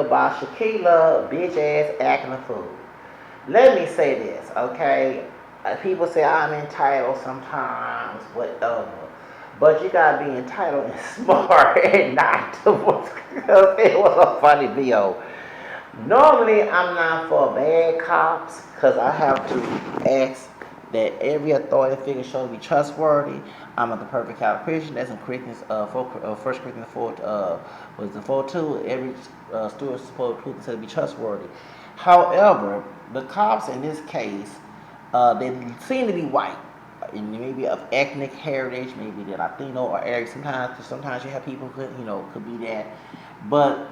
about Shaquilla, bitch ass acting a fool. Let me say this, okay? People say I'm entitled sometimes, whatever. But you gotta be entitled and smart and not to, because it was a funny video. Normally, I'm not for bad cops because I have to ask that every authority figure should be trustworthy. I'm not the perfect kind of Christian. That's in Corinthians, 1 Corinthians 4, was the 4:2. Every steward is supposed to prove to be trustworthy. However, the cops in this case, they seem to be white. And maybe of ethnic heritage, maybe they're Latino or Arab. Sometimes you have people who could be that, but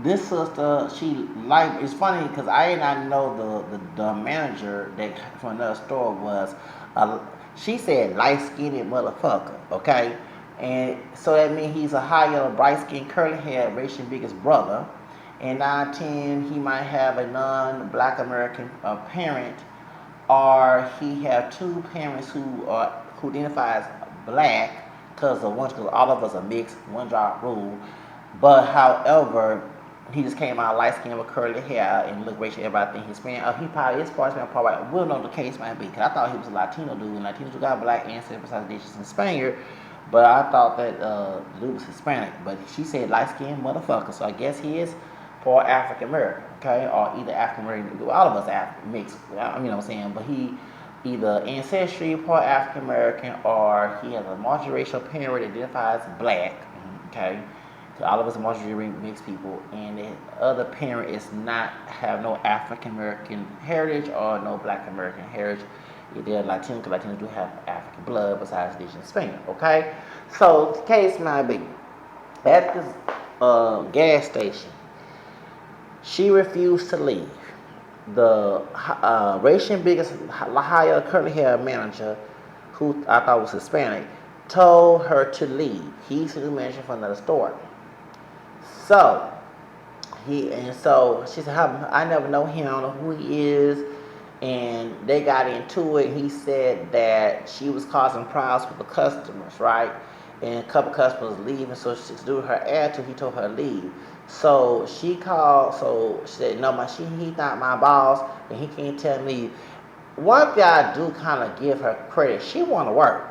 this sister, she like it's funny because I did not know the manager that from another store was, she said light skinned motherfucker, okay, and so that means he's a high yellow, bright skinned, curly hair, Rachel biggest brother, and 9-10 he might have a non-black American parent, or he have two parents who identify as black because all of us are mixed, one drop rule, but however he just came out light skinned with curly hair and looked racial. Everybody think he's Spanish. He probably is part Spanish, part white. We'll know the case might be. Because I thought he was a Latino dude, and Latinos got black ancestors besides dishes and Spaniard. But I thought that the dude was Hispanic. But she said light skinned motherfucker. So I guess he is part African American, okay? Or either African American. All of us are mixed. You know what I'm saying? But he either ancestry part African American, or he has a multiracial parent that identifies black, okay? All of us are multiracial mixed people, and the other parent is not have no African American heritage or no Black American heritage. They're Latino, because Latinos do have African blood besides this in Spain. Okay, so the case might be at this gas station. She refused to leave. The Rachel biggest higher curly hair manager, who I thought was Hispanic, told her to leave. He's the new manager for another store. So so she said, I never know him, I don't know who he is, and they got into it. He said that she was causing problems with the customers, right? And a couple customers leaving, so to do her attitude, he told her to leave. So she called, so she said, no, he's not my boss, and he can't tell me. One thing I do kind of give her credit, she want to work,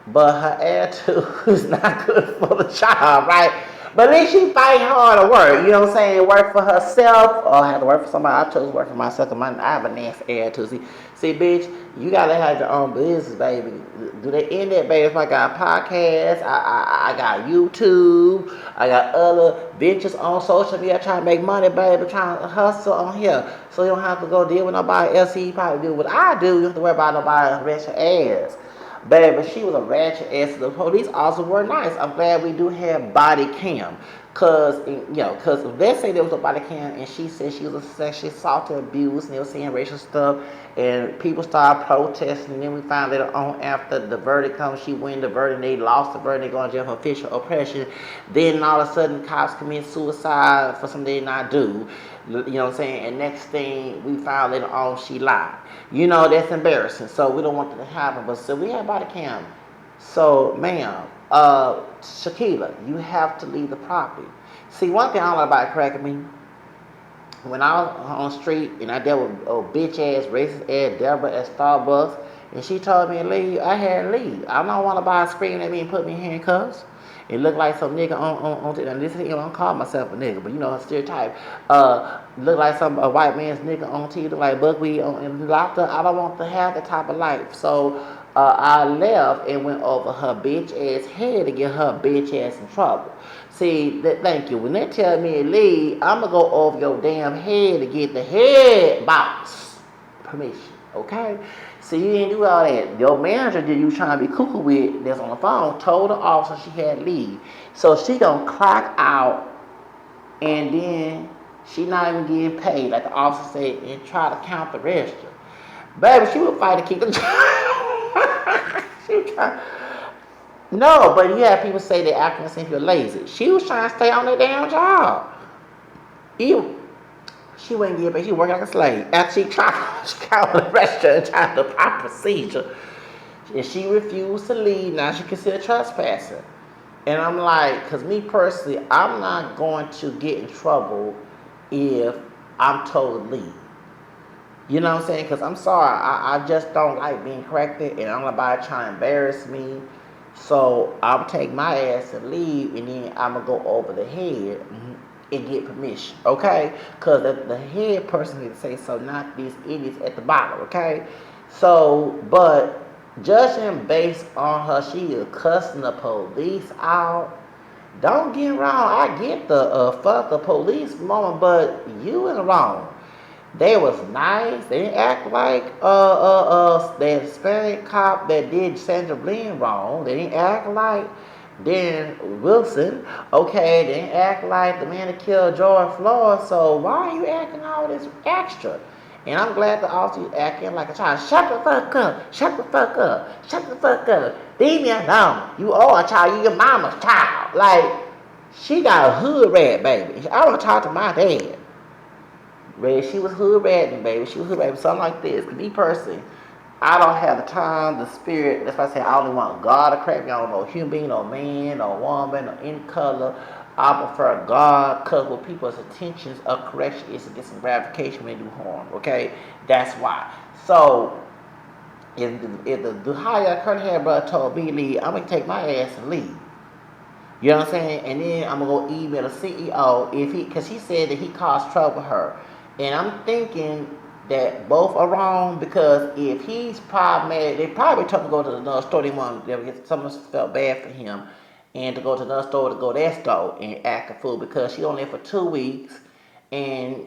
but her attitude is not good for the job, right? But at least she fight hard to work, you know what I'm saying? Work for herself, or have to work for somebody. I chose to work for myself, because I have a nasty attitude. See, bitch, you gotta have your own business, baby. Do they end that, baby? If I got podcasts, I got YouTube, I got other ventures on social media trying to make money, baby, trying to hustle on here. So you don't have to go deal with nobody else. You probably do what I do. You don't have to worry about nobody ratchet ass. Baby, she was a ratchet ass. The police also were nice. I'm glad we do have body cam. Cause let's say there was a body cam and she said she was sexually assaulted, abused, and they were saying racial stuff, and people started protesting, and then we found later on after the verdict comes, she win the verdict, they lost the verdict, they go in jail for official oppression. Then all of a sudden cops commit suicide for something they did not do. You know what I'm saying? And next thing we found later on, she lied. That's embarrassing. So we don't want that to happen. But so we have body cam. So, ma'am, Shaquilla, you have to leave the property. See, one thing I don't like about cracking me, when I was on the street and I dealt with bitch ass, racist ass Deborah at Starbucks, and she told me to leave, I had to leave. I don't want to buy screaming at me and put me in handcuffs. It looked like some nigga on and this, I don't call myself a nigga, but a stereotype. Look like a white man's nigga on TV, look like buckwheat and locked up. I don't want to have that type of life. So I left and went over her bitch ass head to get her bitch ass in trouble. See, thank you. When they tell me to leave, I'm going to go over your damn head to get the head boss permission, okay? So you didn't do all that. Your manager that you trying to be cuckoo with that's on the phone told the officer she had to leave. So she gonna clock out and then she not even getting paid, like the officer said, and try to count the register. Baby, she would fight to keep the job. She was trying. No, but you have people say they're acting as if you're lazy. She was trying to stay on that damn job. She wouldn't get paid. She working like a slave. After she tried to count the register and tried the proper procedure, and she refused to leave. Now she considered trespassing. And I'm like, because me personally, I'm not going to get in trouble if I'm told to leave. You know what I'm saying? Because I'm sorry, I just don't like being corrected, and I'm nobody trying to embarrass me. So I'm take my ass and leave, and then I'm gonna go over the head and get permission, okay? Because the head person need to say so, not these idiots at the bottom, okay? So, but judging based on her, she is cussing the police out. Don't get wrong, I get the fuck the police moment, but you in the wrong. They was nice. They didn't act like the Hispanic cop that did Sandra Bland wrong. They didn't act like Dan Wilson. Okay, they didn't act like the man that killed George Floyd. So why are you acting all this extra? And I'm glad the officer acting like a child. Shut the fuck up. Shut the fuck up. Shut the fuck up. Leave me alone. You are a child. You your mama's child. Like, she got a hood rat, baby. I want to talk to my dad. Baby, she was hood ratting, baby. She was hood ratting, something like this. Cause me personally, I don't have the time, the spirit. That's why I say I only want God to correct me. I don't know human being, no man, no woman, or any color. I prefer God, cause what people's intentions of correction is to get some gratification when they do harm. Okay, that's why. So if the higher curly hair brother told me leave, I'm gonna take my ass and leave. You know what I'm saying? And then I'm gonna go email the CEO cause he said that he caused trouble with her. And I'm thinking that both are wrong because if he's problematic, they probably told him to go to another store. They want someone felt bad for him, and to go to another store to go to that store and act a fool because she only there for 2 weeks, and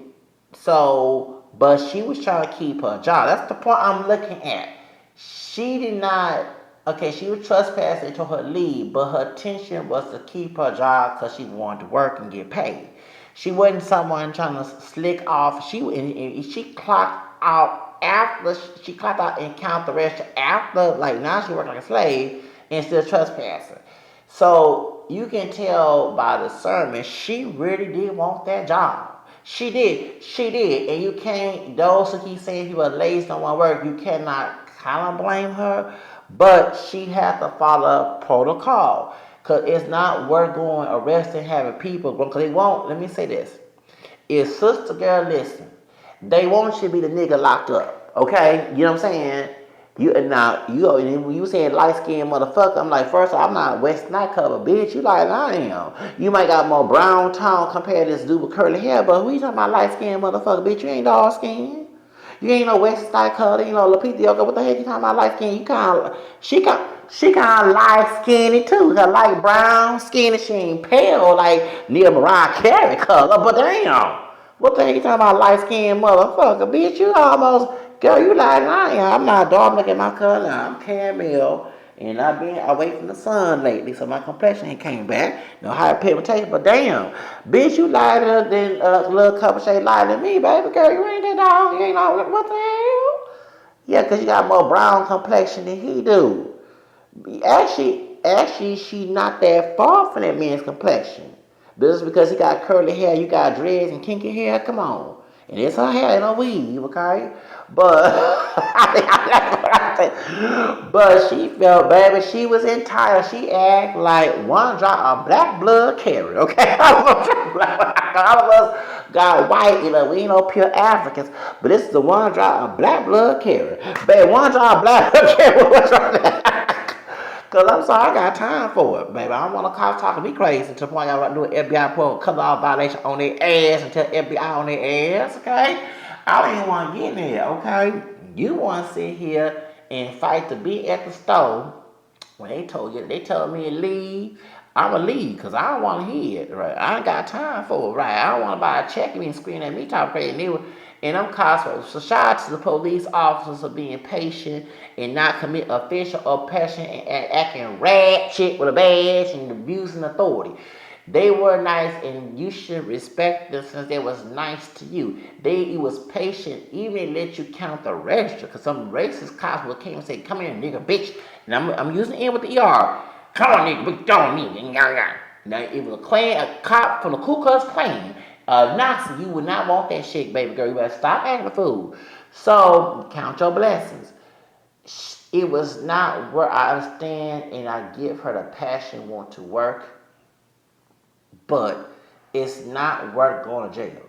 so but she was trying to keep her job. That's the point I'm looking at. She did not. Okay, she was trespassing to her leave, but her intention was to keep her job because she wanted to work and get paid. She wasn't someone trying to slick off. She clocked out after she clocked out and count the rest after, like, now she worked like a slave and still trespassing. So you can tell by the sermon she really did want that job. She did, and you can't. Those who keep saying people are lazy, don't want to work, you cannot kind of blame her, but she had to follow protocol. Because it's not worth going arresting, having people, because they won't, let me say this. If sister girl listen, they want you to be the nigga locked up, okay? You know what I'm saying? When you saying light skinned motherfucker, I'm like, first of all, I'm not West Nightclub, bitch. You like I am. You might got more brown tone compared to this dude with curly hair, but who you talking about light skinned motherfucker, bitch? You ain't dark skinned. You ain't no West Side Color, you know, Lupita Yoga. What the heck you talking about light skin? She kind of light skinny too. Her light brown skinny. She ain't pale like Neil Mariah Carey color. But damn, what the heck you talking about light skin motherfucker? Bitch, you almost, girl, you like I am. I'm not dark. Look at my color. I'm caramel. And I've been away from the sun lately, so my complexion ain't came back. No hyperpigmentation, but damn, bitch, you lighter than a little couple shades lighter than me, baby girl. You ain't that dog. You ain't all what the hell? Yeah, cause you got more brown complexion than he do. Actually, she not that far from that man's complexion. Just because he got curly hair, you got dreads and kinky hair. Come on, and it's her hair, ain't no weave, okay? But but she felt bad, but she was entitled. She act like one drop of black blood carry, okay? All of us got white, you know, we ain't no pure Africans, but this is the one drop of black blood carry. Baby, one drop of black blood carry, what's wrong with that? Cause I'm sorry, I got time for it, baby. I don't want no cops talking me crazy to the point I got to do an FBI report, color off violation on their ass and tell FBI on their ass, okay? I don't even want to get in there, okay? You want to sit here and fight to be at the store when they told me to leave. I'ma leave because I don't want to hear it, right? I ain't got time for it, right? I don't want to buy a check and screaming at me talking crazy. And I'm cops. So shout out to the police officers for being patient and not commit official oppression and acting ratchet with a badge and abusing authority. They were nice and you should respect them since they was nice to you. They was patient, even let you count the register. Because some racist cops will came and say, come here, nigga, bitch. And I'm using the N with the ER. Come on, nigga, bitch, don't me. Now, if it was a cop from the Ku Klux Klan, Nazi, you would not want that shit, baby girl. You better stop acting a fool. So, count your blessings. It was not where I understand and I give her the passion, want to work. but it's not worth going to jail.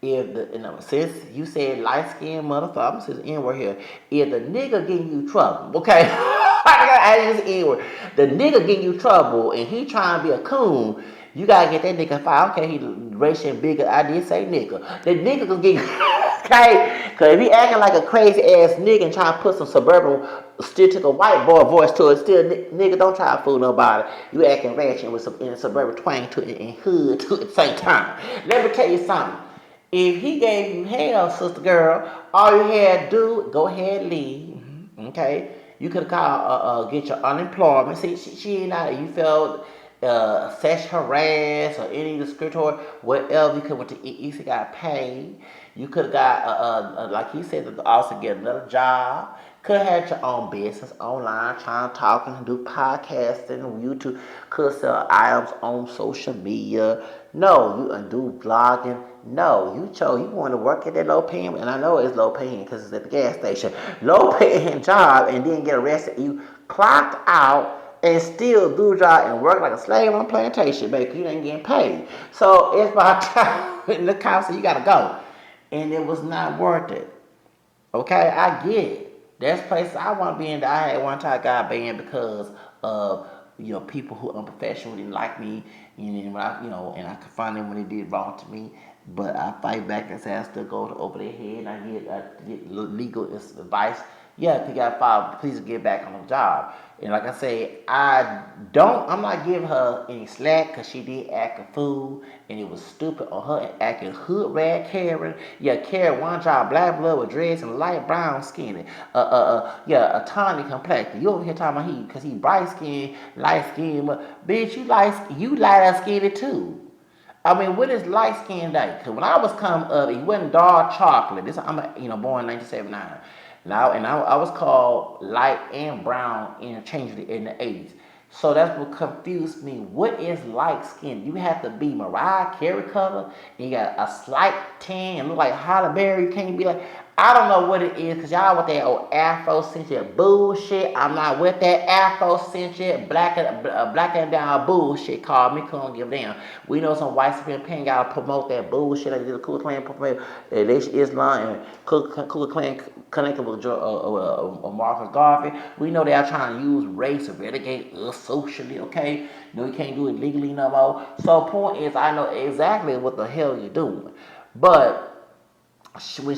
If the since you said light skinned motherfucker, I'm gonna say the N word here. If the nigga getting you trouble, okay, I gotta use the N word. The nigga getting you trouble, and he trying to be a coon. You gotta get that nigga fired. Okay, he racial bigger. I did say nigga. The nigga gonna get you. Okay, cause if he acting like a crazy ass nigga and trying to put some suburban, still took a white boy voice to it. Still, nigga, don't try to fool nobody. You acting ratchet with some in a suburban twang to it and hood to it at the same time. Let me tell you something. If he gave you hell, sister girl, all you had to do, go ahead and leave. Okay? You could have called, get your unemployment. See, she ain't out. You felt sexual harassed or any discriminatory, whatever. You could went to you got paid. You could have got, like he said, also get another job. Could have had your own business online, trying to talk and do podcasting, YouTube. Could sell items on social media. No, you do vlogging. No, you chose, you want to work at that low paying, and I know it's low paying because it's at the gas station. Low paying job and then get arrested. You clocked out and still do the job and work like a slave on a plantation, baby, because you ain't getting paid. So it's my time. And the cops said, you got to go. And it was not worth it. Okay, I get it. There's places I want to be in that I had one time got banned because of people who unprofessional didn't like me, and when and I confront them when they did wrong to me. But I fight back and say I still go over their head and I get legal advice. Yeah, you got fired. Please get back on the job. And like I say, I'm not giving her any slack because she did act a fool and it was stupid on her acting hood rat Karen. Yeah, Karen, one job, black blood with dreads and light brown skin. A tawny complexion. You over here talking about he because he bright skinned, light skinned, but bitch, you lighter skinned too. I mean, what is light skinned like? Because when I was coming up, it wasn't dark chocolate. I'm born in 1979. I was called light and brown interchangeably in the 80s. So that's what confused me. What is light skin? You have to be Mariah Carey color, and you got a slight tan and look like Halle Berry. You can't be like, I don't know what it is, because y'all with that old Afrocentric bullshit. I'm not with that Afrocentric black and down bullshit. Call me, couldn't give a damn. We know some white supremacy gotta promote that bullshit like the Ku Klux Klan promote Islam and Ku Klux Klan connected with Marcus Garvey. We know they are trying to use race to relegate us socially, okay? You can't do it legally no more. So point is, I know exactly what the hell you're doing. But I still,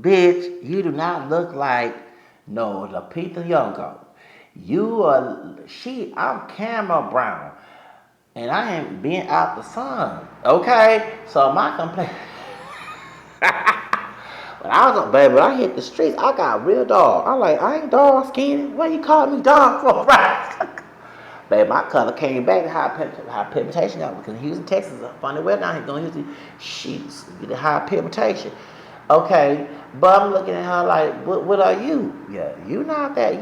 bitch, you do not look like no Lupita Nyong'o. I'm Cameron Brown, and I ain't been out the sun, okay? So my complaint, when I hit the streets, I got real dark. I ain't dark skinned. What you call me dark for, right? Baby, my color came back to high pigmentation now because Houston, Texas, a funny weather down here. Going to Houston, sheets get the high pigmentation. Okay, but I'm looking at her like, what are you? Yeah, you not like.